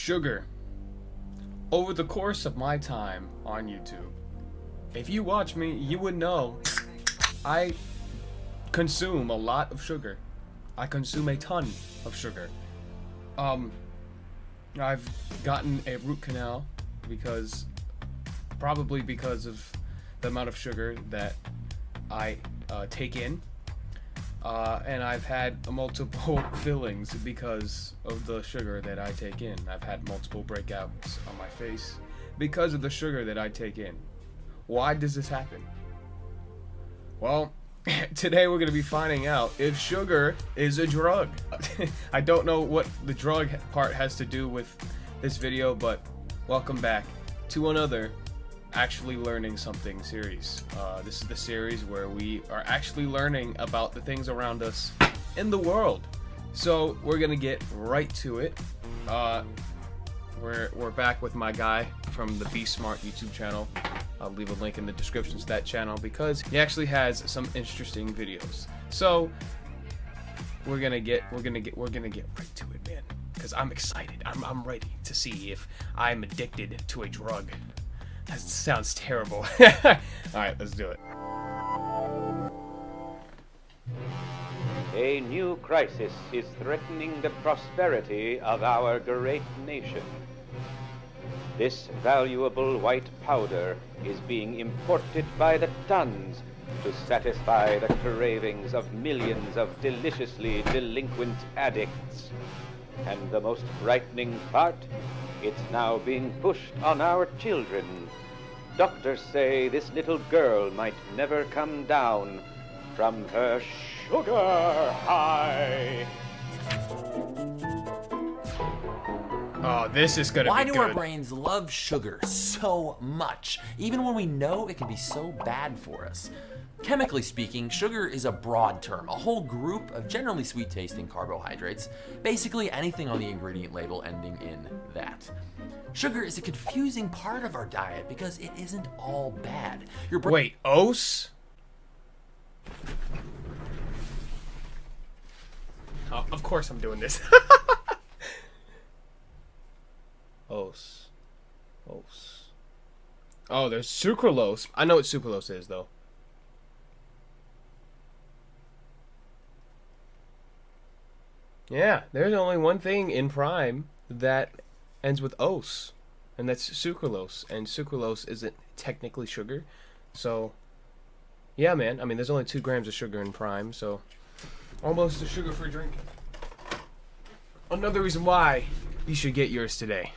Sugar. Over the course of my time on YouTube, if you watch me, you would know I consume a lot of sugar. I consume a ton of sugar. I've gotten a root canal probably because of the amount of sugar that I take in. And I've had multiple fillings because of the sugar that I take in. I've had multiple breakouts on my face because of the sugar that I take in. Why does this happen? Well, today we're going to be finding out if sugar is a drug. I don't know what the drug part has to do with this video, but welcome back to another Actually Learning Something series. This is the series where we are actually learning about the things around us in the world. So we're gonna get right to it. We're back with my guy from the Be Smart YouTube channel. I'll leave a link in the description to that channel because he actually has some interesting videos. So we're gonna get right to it, man. Because I'm excited. I'm ready to see if I'm addicted to a drug. That sounds terrible. Alright, let's do it. A new crisis is threatening the prosperity of our great nation. This valuable white powder is being imported by the tons to satisfy the cravings of millions of deliciously delinquent addicts. And the most frightening part, it's now being pushed on our children. Doctors say this little girl might never come down from her sugar high. Oh, this is gonna Why be do good. our brains love sugar so much, even when we know it can be so bad for us? Chemically speaking, sugar is a broad term, a whole group of generally sweet-tasting carbohydrates, basically anything on the ingredient label ending in that. Sugar is a confusing part of our diet because it isn't all bad. Wait, os? Oh, of course I'm doing this. Os. Oh, there's sucralose. I know what sucralose is, though. Yeah, there's only one thing in Prime that ends with os, and that's sucralose. And sucralose isn't technically sugar, so yeah, man. I mean, there's only 2 grams of sugar in Prime, so almost a sugar-free drink. Another reason why you should get yours today.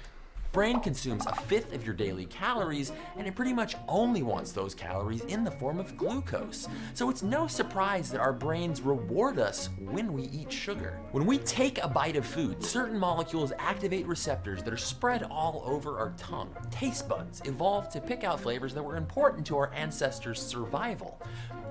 Brain consumes 1/5 of your daily calories, and it pretty much only wants those calories in the form of glucose. So it's no surprise that our brains reward us when we eat sugar. When we take a bite of food, certain molecules activate receptors that are spread all over our tongue. Taste buds evolved to pick out flavors that were important to our ancestors' survival.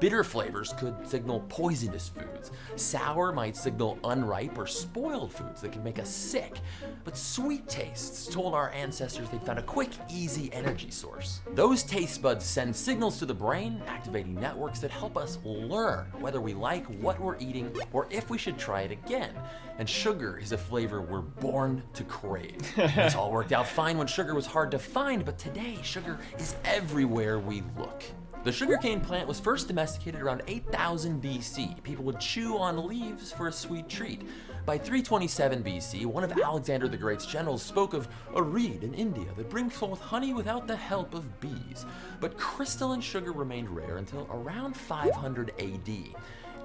Bitter flavors could signal poisonous foods. Sour might signal unripe or spoiled foods that can make us sick. But sweet tastes told our ancestors they'd found a quick, easy energy source. Those taste buds send signals to the brain, activating networks that help us learn whether we like what we're eating or if we should try it again. And sugar is a flavor we're born to crave. It's all worked out fine when sugar was hard to find, but today sugar is everywhere we look. The sugarcane plant was first domesticated around 8000 BC. People would chew on leaves for a sweet treat. By 327 BC, one of Alexander the Great's generals spoke of a reed in India that brings forth honey without the help of bees. But crystalline sugar remained rare until around 500 AD.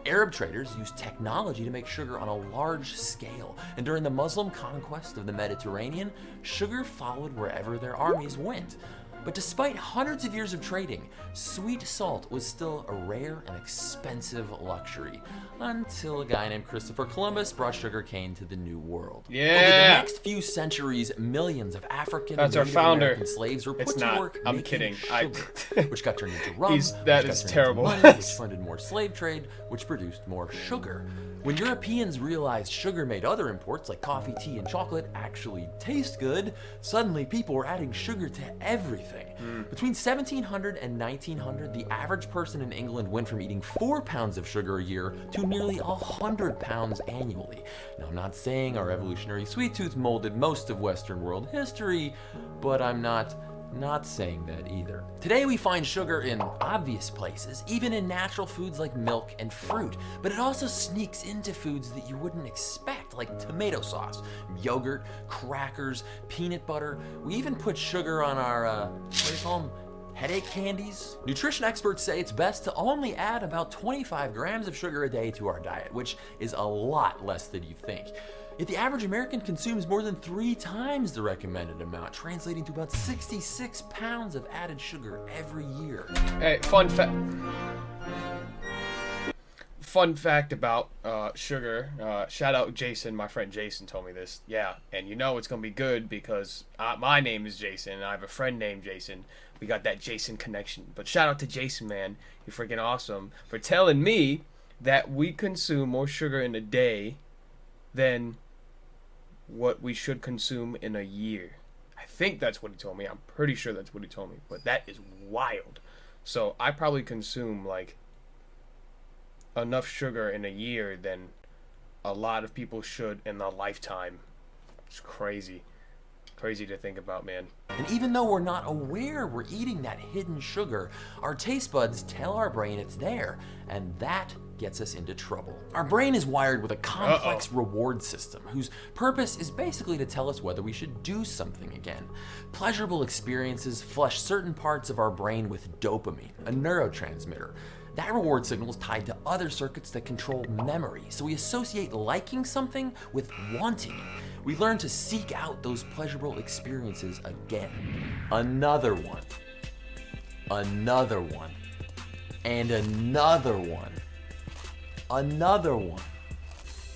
Arab traders used technology to make sugar on a large scale, and during the Muslim conquest of the Mediterranean, sugar followed wherever their armies went. But despite hundreds of years of trading, sweet salt was still a rare and expensive luxury, until a guy named Christopher Columbus brought sugarcane to the New World. Yeah. Over the next few centuries, millions of African and Native American slaves were put to work making sugar, which got turned into rum, that which is got turned terrible. into money, which funded more slave trade, which produced more sugar. When Europeans realized sugar made other imports like coffee, tea, and chocolate actually taste good, suddenly people were adding sugar to everything. everything. Between 1700 and 1900, the average person in England went from eating 4 pounds of sugar a year to nearly 100 pounds annually. Now, I'm not saying our evolutionary sweet tooth molded most of Western world history, but I'm not saying that either. Today we find sugar in obvious places, even in natural foods like milk and fruit, but it also sneaks into foods that you wouldn't expect, like tomato sauce, yogurt, crackers, peanut butter. We even put sugar on our, what do you call them? Headache candies? Nutrition experts say it's best to only add about 25 grams of sugar a day to our diet, which is a lot less than you think. Yet the average American consumes more than 3 times the recommended amount, translating to about 66 pounds of added sugar every year. Hey, fun fact about sugar. Shout out Jason, my friend Jason told me this. Yeah, and you know it's gonna be good because my name is Jason and I have a friend named Jason. We got that Jason connection. But shout out to Jason, man. You're freaking awesome for telling me that we consume more sugar in a day than what we should consume in a year. I think that's what he told me. I'm pretty sure that's what he told me. But that is wild. So I probably consume like enough sugar in a year than a lot of people should in a lifetime. It's crazy. Crazy to think about, man. And even though we're not aware we're eating that hidden sugar, our taste buds tell our brain it's there, and that gets us into trouble. Our brain is wired with a complex reward system whose purpose is basically to tell us whether we should do something again. Pleasurable experiences flush certain parts of our brain with dopamine, a neurotransmitter. That reward signal is tied to other circuits that control memory, so we associate liking something with wanting it. We learn to seek out those pleasurable experiences again. Another one. Another one. And another one. Another one.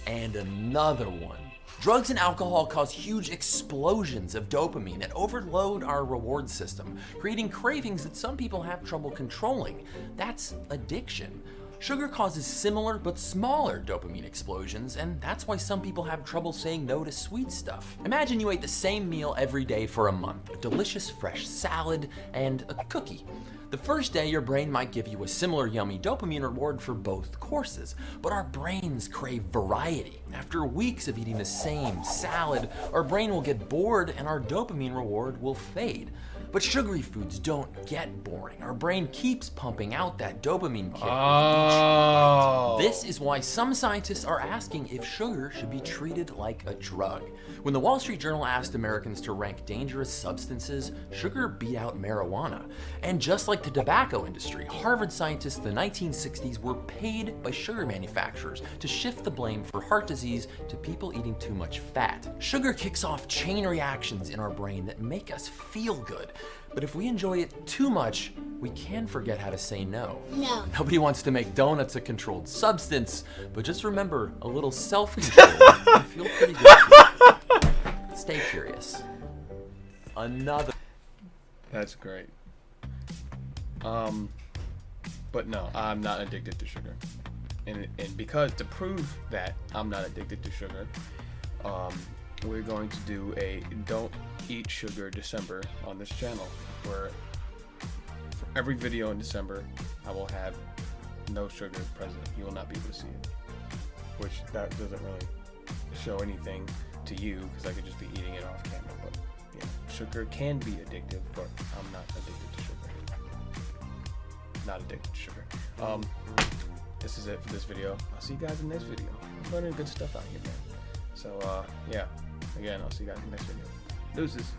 And another one. Drugs and alcohol cause huge explosions of dopamine that overload our reward system, creating cravings that some people have trouble controlling. That's addiction. Sugar causes similar but smaller dopamine explosions, and that's why some people have trouble saying no to sweet stuff. Imagine you ate the same meal every day for a month, a delicious fresh salad and a cookie. The first day, your brain might give you a similar yummy dopamine reward for both courses, but our brains crave variety. After weeks of eating the same salad, our brain will get bored and our dopamine reward will fade. But sugary foods don't get boring. Our brain keeps pumping out that dopamine kick with each bite. This is why some scientists are asking if sugar should be treated like a drug. When the Wall Street Journal asked Americans to rank dangerous substances, sugar beat out marijuana. And just like the tobacco industry, Harvard scientists in the 1960s were paid by sugar manufacturers to shift the blame for heart disease to people eating too much fat. Sugar kicks off chain reactions in our brain that make us feel good. But if we enjoy it too much, we can forget how to say no. No. Nobody wants to make donuts a controlled substance, but just remember, a little self-control can feel pretty good too. Stay curious. Another. That's great. But no, I'm not addicted to sugar. And because to prove that I'm not addicted to sugar, we're going to do a Don't Eat Sugar December on this channel, where for every video in December, I will have no sugar present. You will not be able to see it. Which that doesn't really show anything to you, because I could just be eating it off camera. But yeah, sugar can be addictive, but I'm not addicted to sugar. Not addicted to sugar. This is it for this video. I'll see you guys in the next video. I'm learning good stuff out here, man. So yeah, again, I'll see you guys in the next video. Deuces.